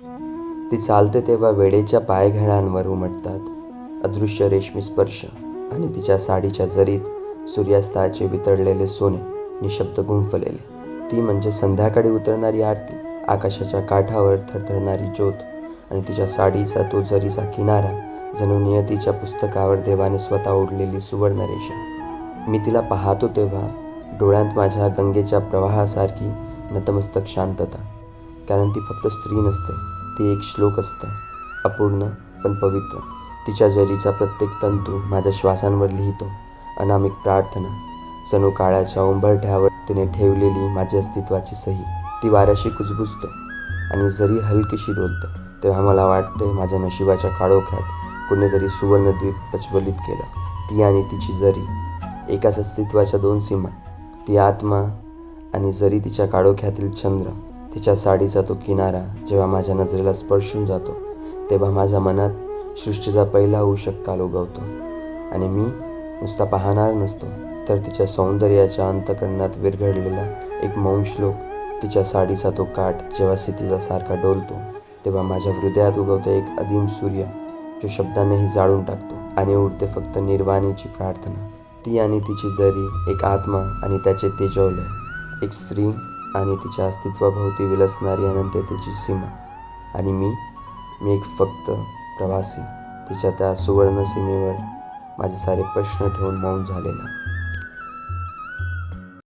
ती चालते तेव्हा वेडेच्या पायघेड्यांवर उमटतात अदृश्य रेशमी स्पर्श, आणि तिच्या साडीच्या जरीत सूर्यास्ताचे वितळलेले सोने निशब्द गुंफलेले. ती म्हणजे संध्याकाळी उतरणारी आरती, आकाशाच्या काठावर थरथरणारी ज्योत, आणि तिच्या साडीचा तो जरीचा किनारा जणू नियतीच्या पुस्तकावर देवाने स्वतः ओढलेली सुवर्णरेषा. मी तिला पाहतो तेव्हा डोळ्यांत माझ्या गंगेच्या प्रवाहासारखी नतमस्तक शांतता. कारण ती फक्त स्त्री नसते, ती एक श्लोक असते, अपूर्ण पण पवित्र. तिच्या जरीचा प्रत्येक तंतू माझ्या श्वासांवर लिहितो अनामिक प्रार्थना. जणू काळाच्या उंबरठ्यावर तिने ठेवलेली माझ्या अस्तित्वाची सही. ती वाऱ्याशी कुजबुजते आणि जरी हलकीशी डोलते तेव्हा मला वाटते माझ्या नशिबाच्या काळोख्यात कोणीतरी सुवर्णद्वीप प्रज्वलित केलं. ती आणि तिची जरी, एकाच अस्तित्वाच्या दोन सीमा. ती आत्मा आणि जरी तिच्या काळोख्यातील चंद्र. तिच्या साडीचा तो किनारा जेव्हा माझ्या नजरेला स्पर्शून जातो तेव्हा माझ्या मनात सृष्टीचा पहिला उषक काल उगवतो. आणि मी नुसता पाहणार नसतो, तर तिच्या सौंदर्याच्या अंतःकरणात विरघळलेला एक मौन श्लोक. तिच्या साडीचा तो काठ जेव्हा सितीचा सारखा डोलतो तेव्हा माझ्या हृदयात उगवतो एक अदीम सूर्य, जो शब्दांनाही जाळून टाकतो, आणि उरते फक्त निर्वाणीची प्रार्थना. ती आणि तिची जरी, एक आत्मा आणि त्याचे तेजोलय, एक स्त्री आणि तिच्या अस्तित्वाभोवती विलसणारी अनंततेची सीमा. आणि मी एक फक्त प्रवासी, तिच्या त्या सुवर्ण सीमेवर माझे सारे प्रश्न ठेवून मौन झालेला.